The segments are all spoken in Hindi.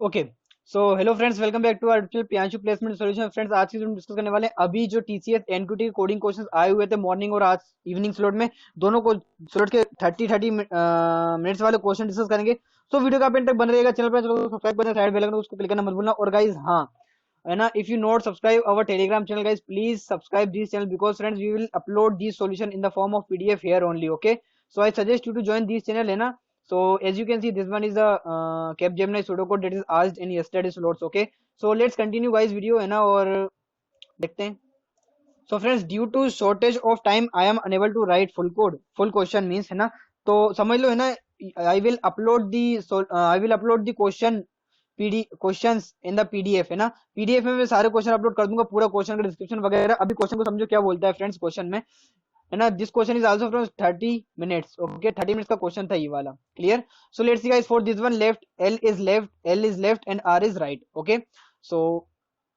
Okay. So hello friends, welcome back to our Priyanshu placement solution. Friends, आज की हम डिस्कस करने वाले हैं अभी जो टीसीएस एनक्यूटी कोडिंग क्वेश्चंस आए हुए थे मॉर्निंग और आज इवनिंग स्लॉट में। दोनों को स्लॉट के 30 मिनट्स वाले क्वेश्चन डिस्कस करेंगे। सो वीडियो का एंड तक बन रहेगा। चैनल पर सब्सक्राइब करना, साइड बेल आइकन उसको क्लिक करना मत भूलना। और गाइस, हाँ, है ना, if you not subscribe our Telegram channel guys, please subscribe this channel because friends we will upload this solution in the form of PDF here only. Okay, so I suggest you to join this channel, है ना। So as you can see, this one is the Capgemini pseudocode that is asked in yesterday's slots. Okay, so let's continue guys video, है ना, और देखते हैं। So friends, due to shortage of time I am unable to write full code, full question means, है ना। तो समझ लो, है ना, I will upload the I will upload the questions in the PDF, है ना। पीडीएफ में मैं सारे क्वेश्चन अपलोड कर दूंगा, पूरा क्वेश्चन का डिस्क्रिप्शन वगैरह। अभी क्वेश्चन को समझो क्या बोलता है फ्रेंड्स क्वेश्चन में, है ना। This question is also from 30 minutes. Okay, 30 minutes का क्वेश्चन था ये वाला। Clear. So let's see guys, for this one left L is left and R is right. Okay, so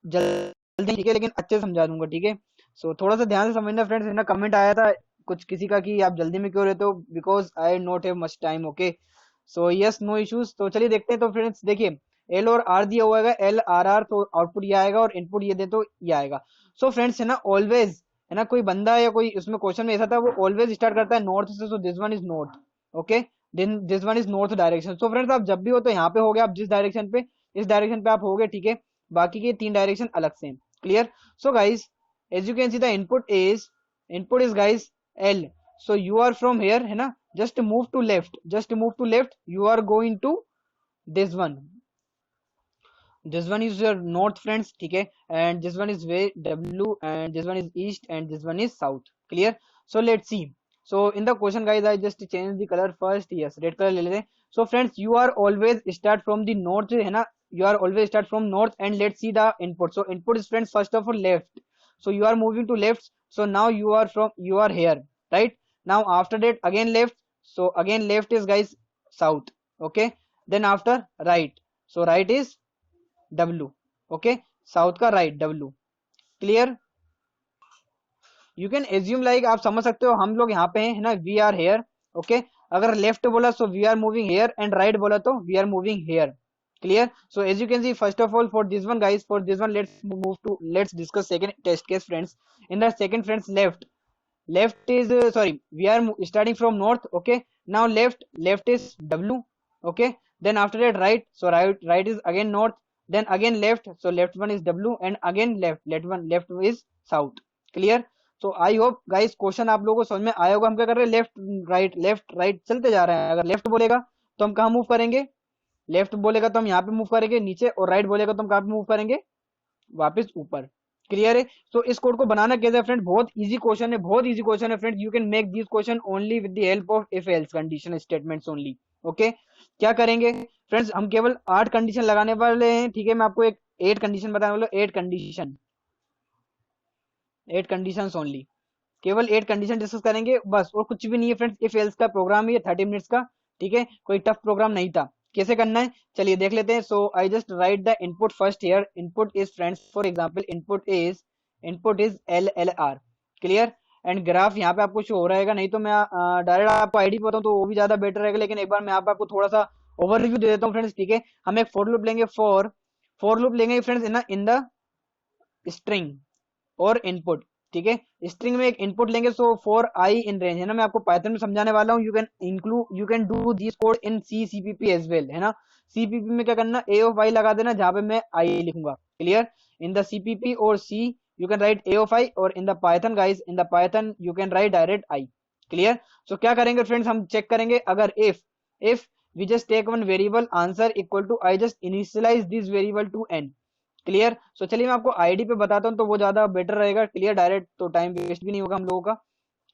जल्दी, ठीक है, लेकिन अच्छे से समझा दूंगा, ठीक है। सो थोड़ा सा ध्यान से समझना फ्रेंड्स, है ना। कमेंट आया था कुछ किसी का कि आप जल्दी में क्यों रहते हो, because I not have much time. Okay, so yes, no issues. तो चलिए देखते हैं। तो फ्रेंड्स देखिए, एल और आर दिया हुआ है, एल आर आर, तो आउटपुट ये आएगा और इनपुट ये दे तो ये आएगा। सो फ्रेंड्स, है ना, ऑलवेज, है ना, कोई बंदा या कोई उसमें क्वेश्चन में ऐसा था, वो ऑलवेज स्टार्ट करता है नॉर्थ से। So this one is north. Okay, then this one is north direction. So friends, आप जब भी हो तो यहाँ पे हो गए, आप जिस डायरेक्शन पे, इस डायरेक्शन पे आप हो गए, ठीक है। बाकी के तीन डायरेक्शन अलग से। Clear. So guys, as you can see the input is guys L. So you are from here, है ना, just move to left, you are going to this one. This one is your north friends, ठीक है, and this one is way W, and this one is east, and this one is south. Clear. So let's see. So in the question guys, I just change the color first. Yes, red color ले लेते हैं। So friends, you are always start from the north, है ना, you are always start from north, and let's see the input. So input is friends first of all left. So you are moving to left. So now you are here, right? Now after that again left. So again left is guys south. Okay, then after right. So right is W। Okay, south का right W। Clear. You can assume like, आप समझ सकते हो हम लोग यहाँ पे हैं, है ना, वी आर हेयर। ओके, अगर लेफ्ट बोला so we are moving here, and right बोला तो we are moving here. Clear. So as you can see, first of all for this one guys, for this one let's discuss second test case friends. In the second friends, left is sorry, we are starting from north. Okay, now left is W। okay, then after that right. So right is again north, then again left. So left one is W, and again left is south. Clear. So I hope guys question आप लोगों को समझ में आया होगा। हम क्या कर रहे हैं, लेफ्ट राइट चलते जा रहे हैं। अगर लेफ्ट बोलेगा तो हम कहाँ मूव करेंगे, लेफ्ट बोलेगा तो हम यहाँ पे मूव करेंगे नीचे, और राइट बोलेगा तो हम कहाँ पे मूव करेंगे, वापस ऊपर। क्लियर है। तो इस कोड को बनाना कैसे है फ्रेंड, बहुत इजी क्वेश्चन है, friend. You can make this question only with the help of if else condition statements only. Okay, क्या करेंगे फ्रेंड्स, हम केवल 8 कंडीशन लगाने वाले हैं, ठीक है। मैं आपको एक 8 कंडीशन बताने वाला हूँ, 8 कंडीशन ओनली, केवल 8 कंडीशन डिस्कस करेंगे बस, और कुछ भी नहीं है फ्रेंड्स। इफ एल्स का प्रोग्राम है 30 मिनट्स का, ठीक है, कोई टफ प्रोग्राम नहीं था। कैसे करना है चलिए देख लेते हैं। So I just write the input first here. Input is friends, for example input is LLR। Clear. And graph यहाँ पे आपको शो हो रहेगा, नहीं तो मैं डायरेक्ट आपको आईडी बताऊँ तो वो भी ज्यादा बेटर रहेगा, लेकिन एक बार मैं यहाँ पे आपको थोड़ा सा ओवरव्यू दे देता हूँ फ्रेंड्स, ठीक है। हम एक फॉर लूप लेंगे, फॉर लूप लेंगे फ्रेंड्स, इन द स्ट्रिंग और इनपुट, ठीक है। स्ट्रिंग में एक इनपुट लेंगे। So for I in range, है ना, मैं आपको पाइथन में समझाने वाला हूँ। You can do this code in CPP as well, है ना। CPP में क्या करना, A of I लगा देना जहां पे मैं आई लिखूंगा। क्लियर। इन द CPP और C you can write A of I, और in the python guys, in the python you can write direct I। Clear. So क्या करेंगे फ्रेंड्स, हम चेक करेंगे, अगर if we just take one variable answer equal to, I just initialize this variable to n। Clear. So चलिए मैं आपको आईडी पे बताता हूँ तो वो ज्यादा बेटर रहेगा। क्लियर, डायरेक्ट तो टाइम वेस्ट भी नहीं होगा हम लोगों का।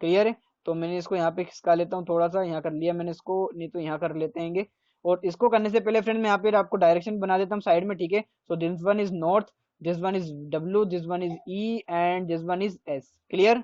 क्लियर है। तो मैंने इसको यहाँ पे खिसका लेता हूँ, थोड़ा सा यहाँ कर लिया मैंने इसको, नहीं तो यहाँ कर लेते हैं। और इसको करने से पहले फ्रेंड मैं यहाँ पे आपको डायरेक्शन बना देता हूँ साइड में, ठीक है। So this one is north, this one is W, this one is E, and this one is S। Clear.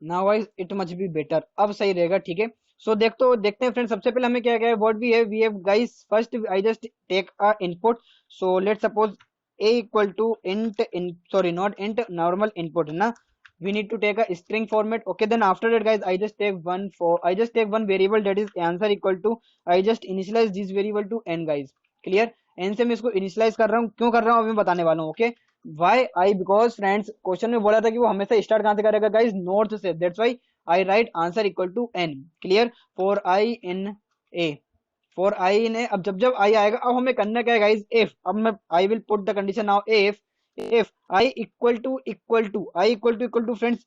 Now wise it much be better, अब सही रहेगा, ठीक है। सो देखते हैं फ्रेंड, सबसे पहले हमें क्या क्या है, what we have guys. First I just take a input. So let suppose a equal to int in, sorry, not int, normal input, है ना। we need to take a string format। okay, then after that guys, I just take one variable, that is answer equal to, I just initialize this variable to n guys। clear। N से मैं इसको इनिशियलाइज कर रहा हूँ, क्यों कर रहा हूँ अभी मैं बताने वाला हूँ। Okay, why I, because friends question में बोला था कि वो हमेशा स्टार्ट कहां से करेगा गाइज, नॉर्थ से, that's why I write answer equal to N. Clear, for I in A, for I in A. अब जब जब आई आएगा, अब हमें करना क्या है गाइज, इफ, अब मैं आई will put the condition now, if I equal to friends,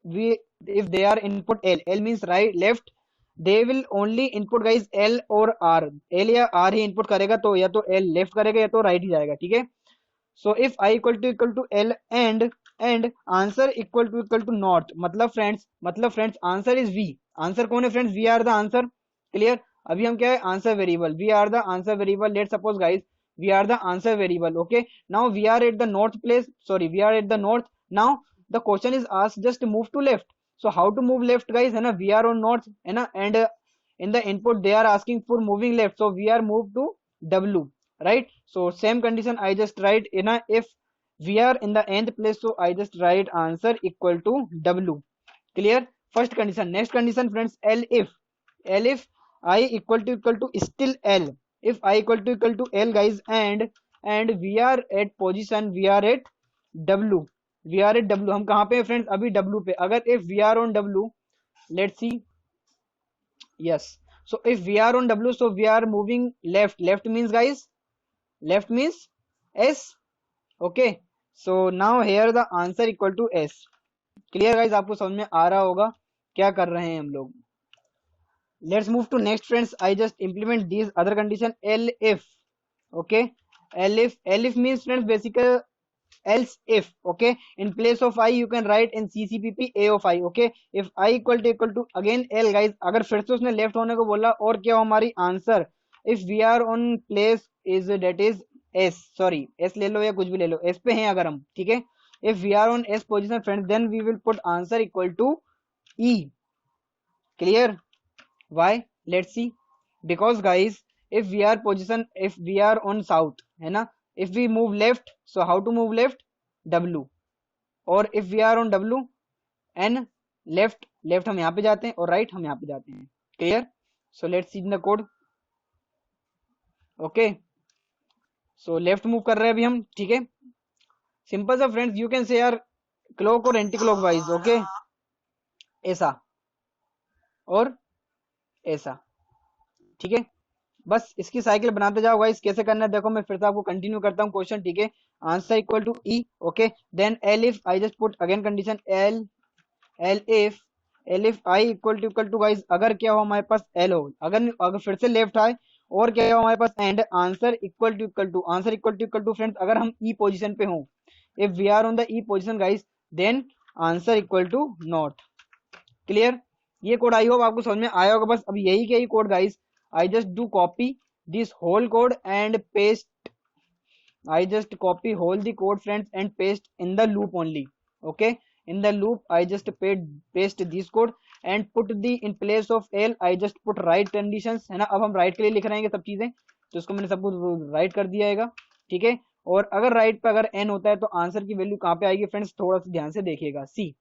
we if they are input L means right left, they will only input guys L और R, L या R ही input करेगा, तो या तो L लेफ्ट करेगा या तो राइट ही जाएगा, ठीक है। सो इफ I equal to L and answer equal to not, मतलब friends answer is V। Answer कौन है friends, we are the answer. Clear, अभी हम क्या है, answer variable, we are the answer variable. Let suppose guys we are the answer variable, okay, now we are at the north place, sorry we are at the north, now the question is asked just move to left, so how to move left guys, है ना, we are on north, है ना, and in the input they are asking for moving left, so we are moved to W, right, so same condition I just write in a, if we are in the nth place, so I just write answer equal to W। clear, first condition। next condition friends, L if I equal to still L, if I equal to L guys, and we are at position, we are at W, we are at W, हम कहाँ पे हैं फ्रेंड्स, अभी W पे। अगर if we are on W, let's see, yes, so if we are on W, so we are moving left, left means guys, left means S, okay, so now here the answer equal to S। Clear guys, आपको समझ में आ रहा होगा क्या कर रहे हैं हम लोग। Let's move to next friends, I just implement these other condition, L if, okay, L if means friends basically else if, okay, in place of I you can write in CCPP A of I, okay, if I equal to again L guys, अगर फिर से उसने लेफ्ट होने को बोला और क्या हो हमारी answer, if we are on place is that is S, sorry S ले लो या कुछ भी ले लो, S पे हैं अगर हम, ठीक है, if we are on S position friends, then we will put answer equal to E। clear, why, let's see, because guys if we are position, if we are on south, है ना, if we move left, so how to move left, W, और if we are on W and left, left हम यहाँ पे जाते हैं और right हम यहाँ पे जाते हैं। clear, so let's see in the code, okay, so left move कर रहे हैं अभी हम, ठीक है, सिंपल सा फ्रेंड्स, यू कैन से यार क्लॉक और एंटी क्लॉक वाइज, ओके, ऐसा और ऐसा, ठीक है, बस इसकी साइकिल बनाते जाओ गाइस। कैसे करना है देखो, मैं फिर से आपको कंटिन्यू करता हूँ क्वेश्चन, ठीक है, answer equal to E, okay, then L if I just put again condition L if I equal to guys, अगर क्या हो हमारे पास एल हो, अगर फिर से लेफ्ट आए और क्या हो हमारे पास end, answer equal to friends, अगर हम ई पोजिशन पे हो, if we are on the E position guys, then answer equal to not. Clear, ये कोड आई होप आपको समझ में आया होगा। बस अब यही क्या code guys, I just do copy this whole code and paste, I just copy whole the code friends and paste in the loop only, okay, in the loop I just paste this code and put the in place of L I just put right conditions, है ना, अब हम right के लिए लिख रहे हैं सब चीजें, तो इसको मैंने सब कुछ राइट कर दिया है, ठीक है, और अगर राइट पे अगर n होता है तो आंसर की वैल्यू कहाँ पे आएगी फ्रेंड्स, थोड़ा सा ध्यान से देखिएगा, सी।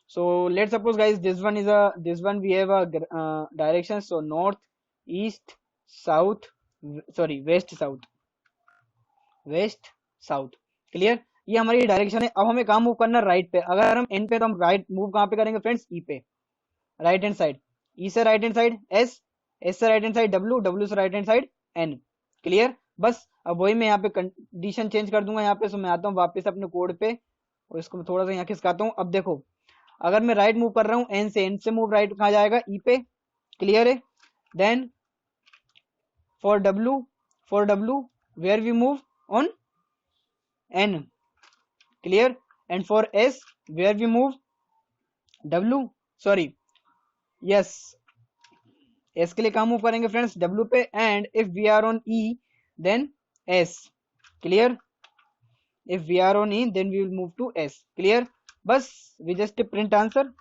So let's suppose guys this one we have a direction, so north, east, south, sorry west, south। Clear, ये हमारी डायरेक्शन है। अब हमें कहाँ मूव करना है, राइट पे। अगर हम एन पे तो हम राइट मूव कहाँ पे करेंगे फ्रेंड्स, ई पे, राइट हैंड साइड, ई से right hand side S, S से right hand side W, W से right hand side N. Clear, बस अब वही मैं यहाँ पे कंडीशन चेंज कर दूंगा यहाँ पे। सो मैं आता हूँ वापस अपने कोड पे और इसको मैं थोड़ा सा यहाँ खिसकाता हूँ। अब देखो, अगर मैं राइट मूव कर रहा हूँ एन से मूव राइट कहाँ जाएगा, ई पे। क्लियर है, then for W where we move on N. Clear, and for S where we move W, sorry yes, S के लिए कहाँ मूव करेंगे फ्रेंड्स, डब्ल्यू पे, and if we are on E then S. Clear, if we are on E then we will move to S. Clear, बस वी जस्ट प्रिंट आंसर।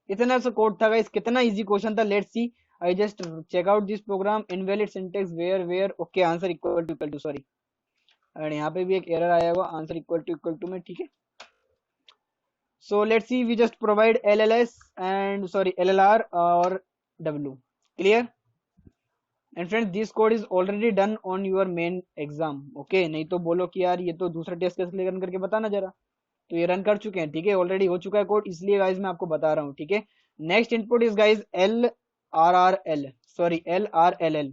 इतना सा कोड था गाइस, कितना इजी क्वेश्चन था। Let's see, I just check out this program, invalid syntax where, okay, answer equal to sorry, और यहाँ पे भी एक एरर आया हुआ, आंसर इक्वल टू में, ठीक है। So let's see, we just provide LLS and sorry LLR और W। Clear, and friends this code is already done on your main exam. Okay, नहीं तो बोलो कि यार ये तो दूसरा टेस्ट कैसे रन करके बताना जरा। तो ये रन कर चुके हैं, ठीक है, ऑलरेडी हो चुका है कोड, इसलिए गाइज मैं आपको बता रहा हूँ, ठीक है। Next input is guys LRRL, sorry LRLL,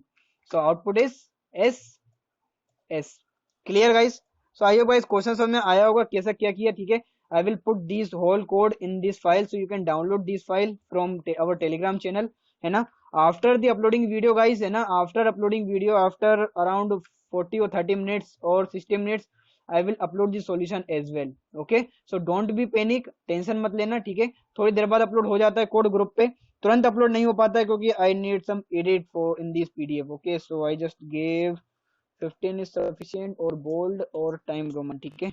so output is S। Clear guys? So I hope guys question समझ में आया होगा कैसा क्या किया, ठीक है। I will put this whole code in this file so you can download this file from our Telegram channel, है ना। After the uploading video guys, है ना, after uploading video after around 40 or 30 minutes और 60 minutes I will upload the solution as well. Okay, so don't be panic, tension मत लेना, ठीक है। थोड़ी देर बाद अपलोड हो जाता है कोड ग्रुप पे, तुरंत अपलोड नहीं हो पाता है क्योंकि I need some edit for in this PDF। Okay, so I just gave 15 is sufficient और बोल्ड और टाइम रोमन, ठीक है,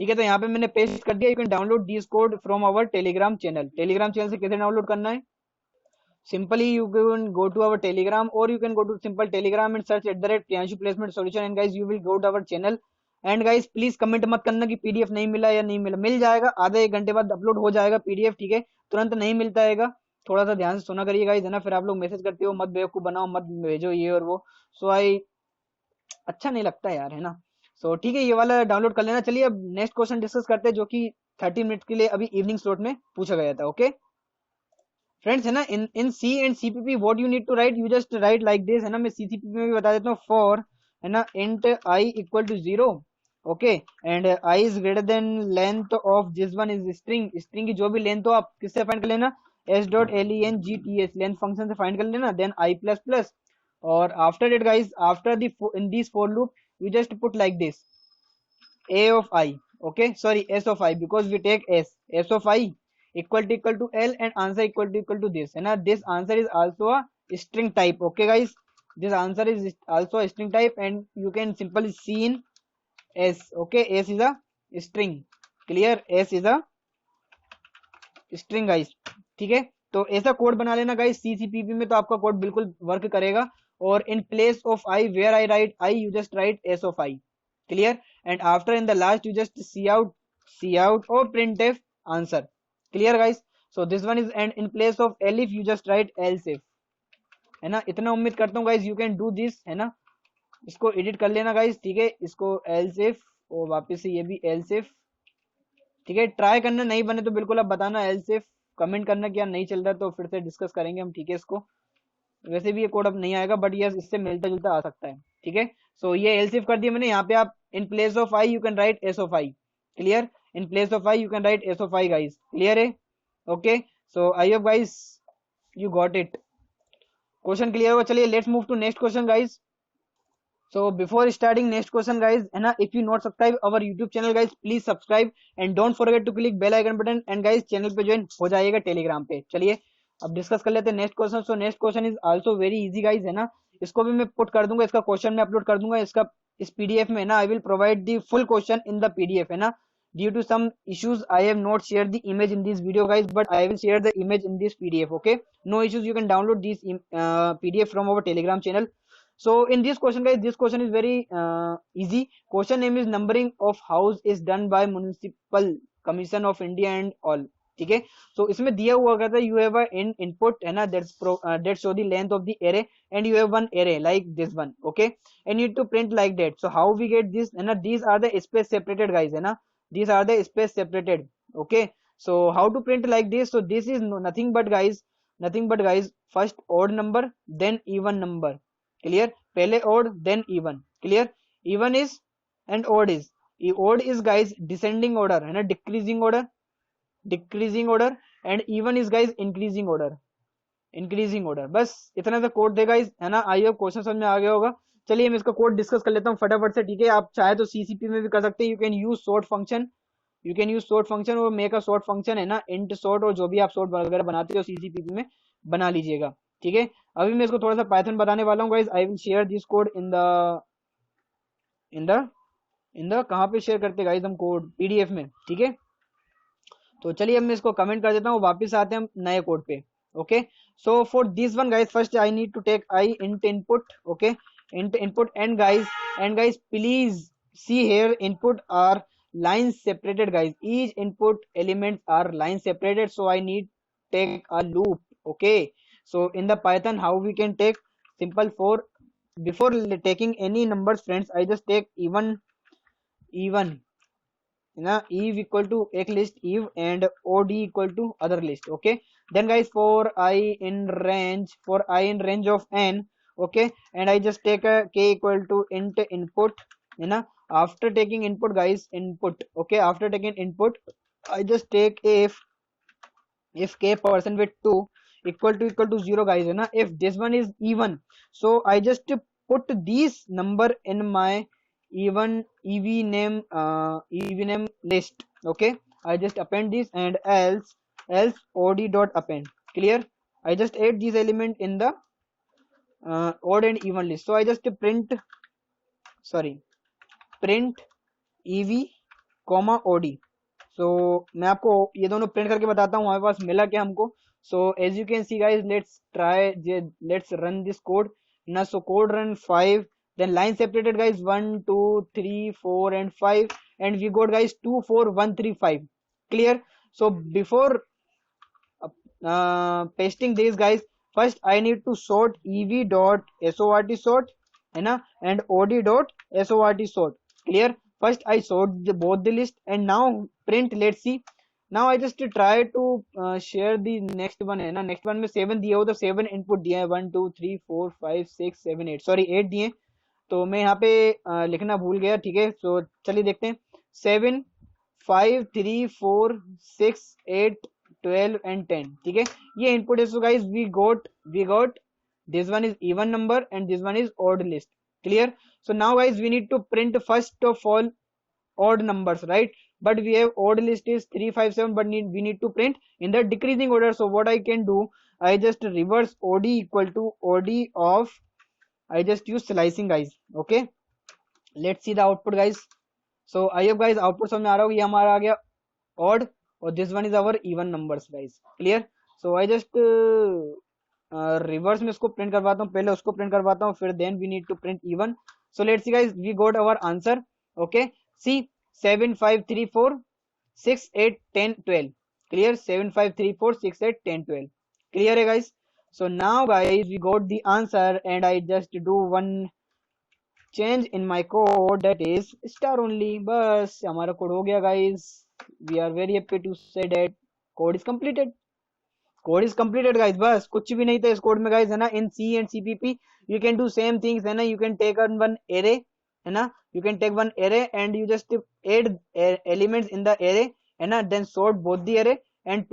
ठीक है। तो यहाँ पे मैंने पेस्ट कर दिया। You can download this code from our Telegram channel. Telegram channel से कैसे डाउनलोड करना है? Simply you can go to our telegram or you can go to simple telegram and search @Priyanshu placement solution and guys you will go to our channel and guys please comment मत करना कि PDF नहीं मिला या नहीं मिला, मिल जाएगा, आधे एक घंटे बाद अपलोड हो जाएगा PDF, ठीक है। तुरंत नहीं मिलता है, थोड़ा सा ध्यान से सुना करिए गाइस, है ना। फिर आप लोग मैसेज करते हो मत बेवकूफ बनाओ, मत भेजो ये और वो, सो आई अच्छा नहीं लगता यार, है ना। सो ठीक है, ये वाला डाउनलोड कर लेना। चलिए अब नेक्स्ट क्वेश्चन डिस्कस करते हैं जो कि 30 मिनट के लिए अभी इवनिंग स्लॉट में पूछा गया था। ओके फ्रेंड्स, है ना, in C and CPP what you need to write, you just write like this, है ना। मैं CCP में भी बता देता हूँ। फॉर, है ना, int I equal to 0, okay, and I is greater than length of this one is string, string की जो भी लेंथ हो आप किससे फाइंड कर लेना, S.length लेंथ फंक्शन से फाइंड कर लेना, देन I प्लस प्लस, और after it guys, after the in this for loop you just put like this a of I, okay, sorry, S of I, because we take S of I equal to L and answer equal to this, है ना। this answer is also a string type, okay guys, this answer is also a string type and you can simply see in S, okay, S is a string, clear, S is a string guys, ठीक है। तो ऐसा कोड बना लेना गाइस CCPP में, तो आपका कोड बिल्कुल वर्क करेगा। और in place of I where I write I, you just write S of I, clear, and after in the last you just see out or printf answer, clear guys। so this one is, and in place of elif you just write else if, है ना। इतना उम्मीद करता हूँ guys you can do this, है ना। इसको एडिट कर लेना गाइस, ठीक है, इसको else if और वापस से ये भी else if, ठीक है। ट्राई करना, नहीं बने तो बिल्कुल आप बताना else if, कमेंट करना कि यार नहीं चल रहा तो फिर से डिस्कस करेंगे हम, ठीक है। इसको वैसे भी ये कोड अब नहीं आएगा बट यस इससे मिलता जुलता आ सकता है, ठीक है। सो ये एल्स इफ कर दिया मैंने। यहाँ पे आप in place of I you can write S of I, clear, in place of I you can write S of I guys, clear है। Okay, so I hope guys you got it, question clear होगा। चलिए let's move to next question guys. So before starting next question guys, है ना, if you not subscribe our YouTube channel guys, please subscribe and don't forget to click bell icon button and guys channel पे ज्वाइन हो जाइएगा टेलीग्राम पे। चलिए अब डिस्कस कर लेते हैं next question. So next question is also very easy guys, है ना। इसको भी मैं पुट कर दूंगा, इसका क्वेश्चन मैं अपलोड कर दूंगा इसका इस PDF में, है ना। I will provide the full question in the PDF, है ना। Due to some issues I have not shared the image in this video guys, but I will share the image in this PDF, okay, no issues, you can download this PDF from our Telegram channel। So in this question guys, this question is very easy। question name is numbering of house is done by municipal commission of India and all, ठीक है। so इसमें दिया हुआ कहता है you have a input, है ना, that show the length of the array and you have one array like this one, okay, and you need to print like that। so how we get this, है ना, these are the space separated guys, है ना, these are the space separated, okay। so how to print like this, so this is nothing but guys first odd number then even number, clear, पहले odd then even, clear, even is and odd is guys descending order, है ना, decreasing order and even is guys increasing order, बस इतना सा कोड देगा, है ना। आई होप क्वेश्चन समझ में आ गया होगा। चलिए मैं इसका कोड डिस्कस कर लेता हूँ फटाफट से, ठीक है। आप चाहे तो CCP में भी कर सकते हैं, you can use short function और मेक अ शॉर्ट फंक्शन, है ना, इंट शॉर्ट और जो भी आप शॉर्ट वगैरह बनाते हो CCP में बना लीजिएगा, ठीक है। अभी मैं इसको थोड़ा सा पाइथन बताने वाला हूँ guys. I will share this code in the कहाँ पे शेयर करते गाइस हम कोड, PDF में, ठीक है। तो चलिए अब मैं इसको कमेंट कर देता हूँ, वापस आते हैं हम नए कोड पे। Okay, so for this one guys first I need to take I int input, okay, int input and guys please see here input are line separated guys, each input elements are line separated, so I need take a loop, okay। so in the Python how we can take, simple. For before taking any numbers friends, I just take even ना eve equal to एक list eve and od equal to other list. Okay, then guys for I in range of n, okay, and I just take a k equal to int input, ना. After taking input guys, input, okay, after taking input I just take if k percent with 2 equal to 0 guys, है ना. If this one is even, so I just put this number in my even ev name list. Okay, I just append this, and else od dot append. Clear? I just add these element in the odd and even list. So I just print ev comma od. सो मैं आपको ये दोनों प्रिंट करके बताता हूँ हमारे पास मिला क्या हमको. So as you can see guys, let's run this code ना. So code run 5, then line separated guys 1 2 3 4 and 5, and we got guys 2 4 1 3 5. Clear? So before pasting these guys, first I need to sort ev dot sort sort, है ना, and od dot sort sort. Clear? First I sort both the list, and now print. Let's see. Now I just try to share the next one, है ना. next one में 7 दिया हो तो 7 input दिया है, 1 2 3 4 5 6 7 8, सॉरी 8 दिए, तो मैं यहाँ पे लिखना भूल गया. ठीक है, तो चलिए देखते हैं. 7 5 3 4 6 8 12 and 10. ठीक है, ये input है. So guys we got this one is even number and this one is odd list. Clear? So now guys we need to print first of all odd numbers, right? But we have odd list is 3 5 7, but we need to print in the decreasing order. So what I can do, I just reverse od equal to od of, I just use slicing guys. Okay, let's see the output guys. So I hope guys output समझ में आ रहा होगा. ये हमारा आ गया odd और this one is our even numbers guys. Clear? So I just reverse में इसको प्रिंट करवाता हूँ, पहले उसको प्रिंट करवाता हूँ, फिर then we need to print even. So let's see guys, we got our answer. Okay, see 7 5 3 4 6 8 10 12. Clear? 7 5 3 4 6 8 10 12. Clear है guys? So now guys we got the answer, and I just do one change in my code, that is star only. बस हमारा कोड हो गया guys. We are very happy to say that code is completed. Code is completed guys. बस कुछ भी नहीं था इस कोड में गाइस, है ना. In C and CPP you can do same things, है ना. You can take one array, है ना. You can take one array and you just add elements in the array, है ना. Then sort both the array and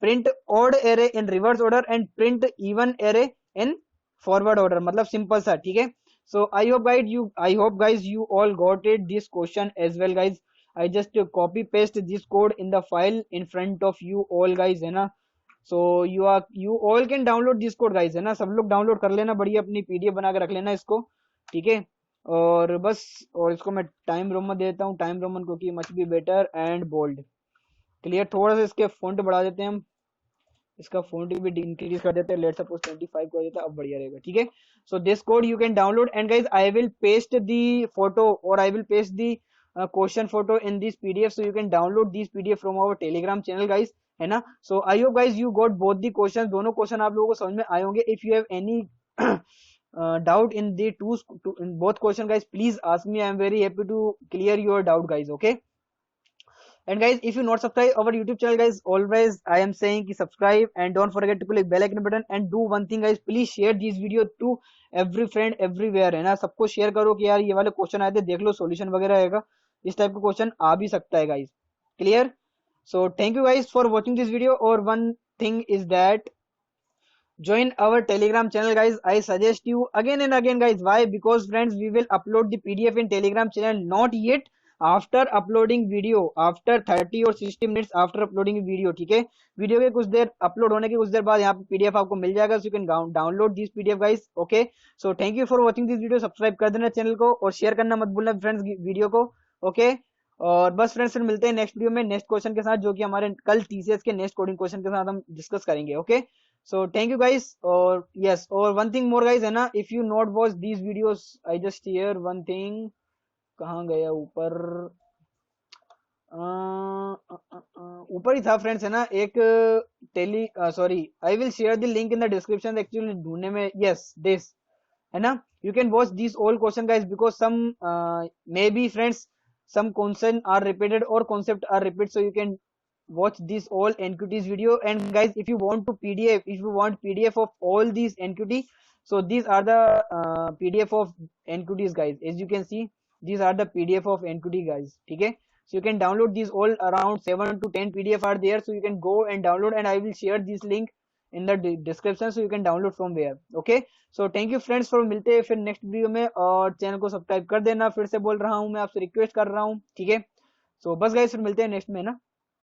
print odd array in reverse order and print even array in forward order. मतलब सिंपल सा. ठीक है. So I hope guys you all got it this question as well guys. I just copy paste this code in the file in front of you all guys, है ना. so you all can download this code guys, है ना. सब लोग डाउनलोड कर लेना, बढ़िया अपनी पीडीएफ बना के रख लेना इसको. ठीक है, और बस, और इसको मैं टाइम रोमन देता हूँ, टाइम रोमन क्योंकि much be better and bold. Clear? थोड़ा सा इसके फॉन्ट बढ़ा देते हैं हम, इसका फॉन्ट भी इंक्रीज कर देते हैं. लेट सपोज 25 कर देता है, अब बढ़िया रहेगा. ठीक है, so this code you can download, and guys I will paste the photo और I will paste the question photo in this PDF, so you can download this PDF from our Telegram channel guys, है ना. So I hope guys you got both the question. दोनों क्वेश्चन आप लोगों को समझ में आए होंगे. If you have any doubt in the in both question guys, please ask me. I am very happy to clear your doubt guys. Okay, and guys if you not subscribe our YouTube channel guys, always I am saying ki subscribe and don't forget to click bell icon button, and do one thing guys, please share this video to every friend everywhere, है ना. सबको शेयर करो कि यार ये वाले क्वेश्चन आए थे, देख लो सॉल्यूशन वगैरह आएगा. इस टाइप का क्वेश्चन आ भी सकता है guys. Clear? So thank you guys for watching this video. और one thing is that, join our telegram channel guys. I suggest you again and again guys. Why? Because friends, we will upload the pdf in telegram channel, not yet after uploading video, after 30 or 60 minutes after uploading video. ठीक है, वीडियो के कुछ देर अपलोड होने के कुछ देर बाद यहाँ पे पीडीएफ आपको मिल जाएगा. सो you can download this PDF guys. Okay, so thank you for watching this video. Subscribe कर देना चैनल को और शेयर करना मत भूलना फ्रेंड्स वीडियो को. ओके, और बस फ्रेंड्स फिर मिलते हैं नेक्स्ट वीडियो में नेक्स्ट क्वेश्चन के साथ, जो कि हमारे कल टीसीएस के नेक्स्ट कोडिंग क्वेश्चन के साथ हम डिस्कस करेंगे. Okay, so thank you guys. और यस, और वन थिंग मोर गाइस, है ना. If you not watch these videos, I just here one thing. कहाँ गया? ऊपर ऊपर ही था फ्रेंड्स, है ना. एक tele sorry I will share the link in the description actually ढूंढने में यस दिस है ना you can watch this all question guys because some may be friends some concept are repeated or concept are repeated so you can watch this all NQT's video and guys if you want to PDF if you want PDF of all these NQT so these are the PDF of NQT's guys as you can see these are the PDF of NQT guys ठीक है so you can download these all around 7 to 10 PDF are there so you can go and download and I will share this link in the description so you can download from there okay so thank you friends for मिलते हैं फिर नेक्स्ट वीडियो में और चैनल को सब्सक्राइब कर देना फिर से बोल रहा हूँ मैं आपसे रिक्वेस्ट कर रहा हूँ ठीक है सो बस गाइस फिर मिलते हैं नेक्स्ट में ना